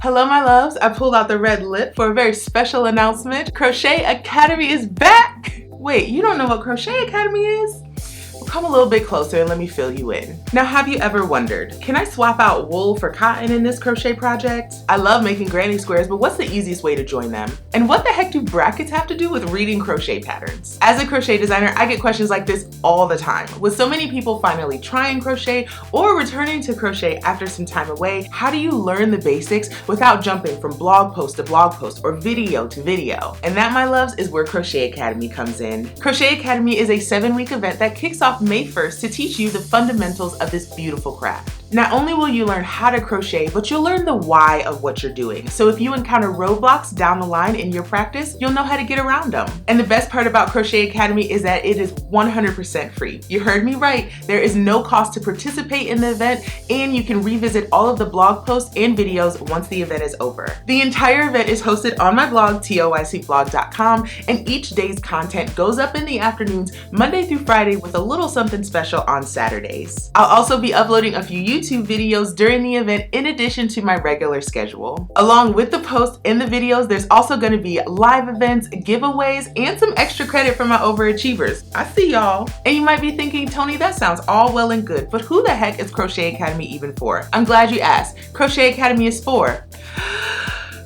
Hello my loves, I pulled out the red lip for a very special announcement. Crochet Academy is back! Wait, you don't know what Crochet Academy is? Well, come a little bit closer and let me fill you in. Now, have you ever wondered, can I swap out wool for cotton in this crochet project? I love making granny squares, but what's the easiest way to join them? And what the heck do brackets have to do with reading crochet patterns? As a crochet designer, I get questions like this all the time. With so many people finally trying crochet or returning to crochet after some time away, how do you learn the basics without jumping from blog post to blog post or video to video? And that, my loves, is where Crochet Academy comes in. Crochet Academy is a 7-week event that kicks off May 1st to teach you the fundamentals of this beautiful craft. Not only will you learn how to crochet, but you'll learn the why of what you're doing. So if you encounter roadblocks down the line in your practice, you'll know how to get around them. And the best part about Crochet Academy is that it is 100% free. You heard me right. There is no cost to participate in the event, and you can revisit all of the blog posts and videos once the event is over. The entire event is hosted on my blog, TLYCblog.com, and each day's content goes up in the afternoons, Monday through Friday, with a little something special on Saturdays. I'll also be uploading a few YouTube videos during the event in addition to my regular schedule. Along with the posts and the videos, there's also going to be live events, giveaways, and some extra credit for my overachievers. I see y'all. And you might be thinking, Toni, that sounds all well and good, but who the heck is Crochet Academy even for? I'm glad you asked. Crochet Academy is for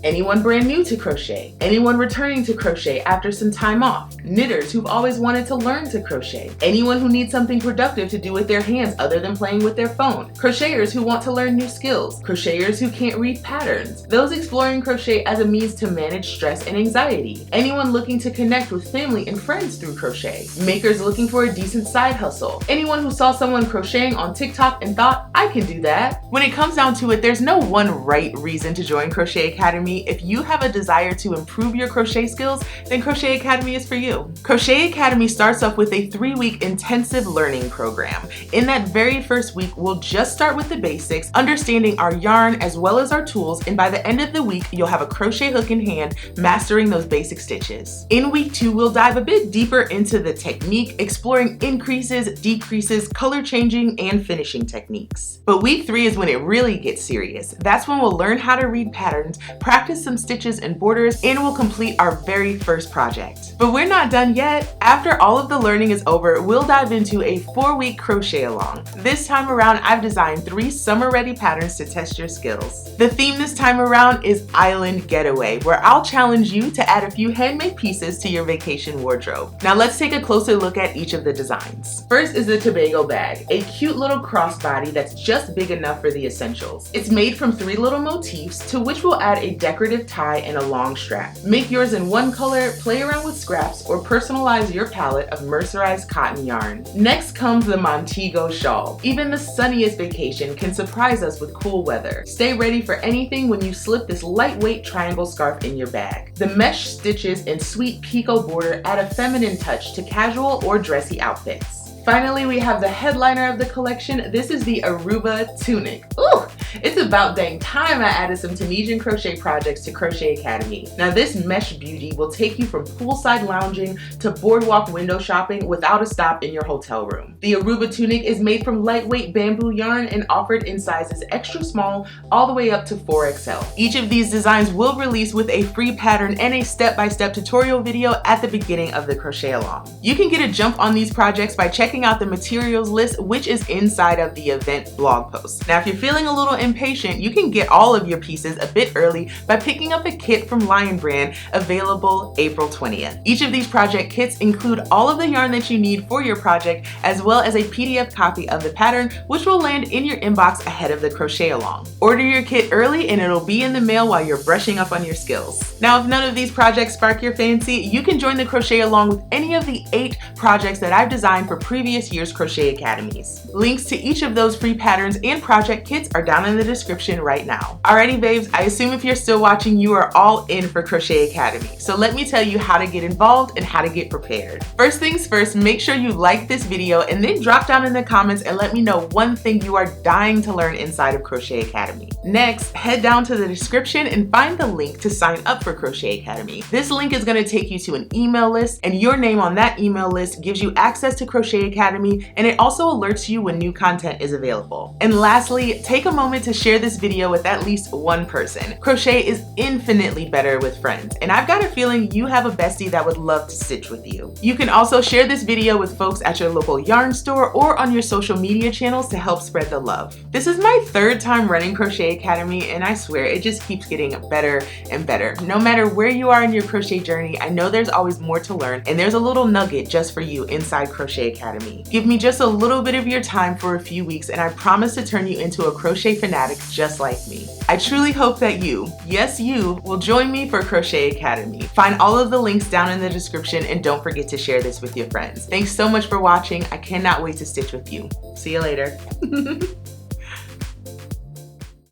anyone brand new to crochet, anyone returning to crochet after some time off, knitters who've always wanted to learn to crochet, anyone who needs something productive to do with their hands other than playing with their phone, crocheters who want to learn new skills, crocheters who can't read patterns, those exploring crochet as a means to manage stress and anxiety, anyone looking to connect with family and friends through crochet, makers looking for a decent side hustle, anyone who saw someone crocheting on TikTok and thought, I can do that. When it comes down to it, there's no one right reason to join Crochet Academy. If you have a desire to improve your crochet skills, then Crochet Academy is for you. Crochet Academy starts off with a 3-week intensive learning program. In that very first week, we'll just start with the basics, understanding our yarn as well as our tools, and by the end of the week, you'll have a crochet hook in hand, mastering those basic stitches. In week 2, we'll dive a bit deeper into the technique, exploring increases, decreases, color changing, and finishing techniques. But week 3 is when it really gets serious. That's when we'll learn how to read patterns, practice some stitches and borders, and we'll complete our very first project. But we're not done yet. After all of the learning is over, we'll dive into a 4-week crochet along. This time around, I've designed 3 summer-ready patterns to test your skills. The theme this time around is Island Getaway, where I'll challenge you to add a few handmade pieces to your vacation wardrobe. Now let's take a closer look at each of the designs. First is the Tobago bag, a cute little crossbody that's just big enough for the essentials. It's made from 3 little motifs, to which we'll add a decorative tie and a long strap. Make yours in one color, play around with scraps, or personalize your palette of mercerized cotton yarn. Next comes the Montego shawl. Even the sunniest vacation can surprise us with cool weather. Stay ready for anything when you slip this lightweight triangle scarf in your bag. The mesh stitches and sweet picot border add a feminine touch to casual or dressy outfits. Finally, we have the headliner of the collection. This is the Aruba tunic. Ooh, it's about dang time I added some Tunisian crochet projects to Crochet Academy. Now this mesh beauty will take you from poolside lounging to boardwalk window shopping without a stop in your hotel room. The Aruba tunic is made from lightweight bamboo yarn and offered in sizes extra small all the way up to 4XL. Each of these designs will release with a free pattern and a step-by-step tutorial video at the beginning of the crochet along. You can get a jump on these projects by checking out the materials list, which is inside of the event blog post. Now, if you're feeling a little impatient, you can get all of your pieces a bit early by picking up a kit from Lion Brand, available April 20th. Each of these project kits include all of the yarn that you need for your project, as well as a PDF copy of the pattern, which will land in your inbox ahead of the crochet along. Order your kit early and it'll be in the mail while you're brushing up on your skills. Now, if none of these projects spark your fancy, you can join the crochet along with any of the 8 projects that I've designed for previous year's Crochet Academies. Links to each of those free patterns and project kits are down in the description right now. Alrighty babes, I assume if you're still watching, you are all in for Crochet Academy. So let me tell you how to get involved and how to get prepared. First things first, make sure you like this video and then drop down in the comments and let me know one thing you are dying to learn inside of Crochet Academy. Next, head down to the description and find the link to sign up for Crochet Academy. This link is going to take you to an email list, and your name on that email list gives you access to Crochet Academy, and it also alerts you when new content is available. And lastly, take a moment to share this video with at least one person. Crochet is infinitely better with friends, and I've got a feeling you have a bestie that would love to stitch with you. You can also share this video with folks at your local yarn store or on your social media channels to help spread the love. This is my third time running Crochet Academy, and I swear it just keeps getting better and better. No matter where you are in your crochet journey, I know there's always more to learn, and there's a little nugget just for you inside Crochet Academy. Give me just a little bit of your time for a few weeks, and I promise to turn you into a crochet fanatic just like me. I truly hope that you, yes you, will join me for Crochet Academy. Find all of the links down in the description, and don't forget to share this with your friends. Thanks so much for watching. I cannot wait to stitch with you. See you later.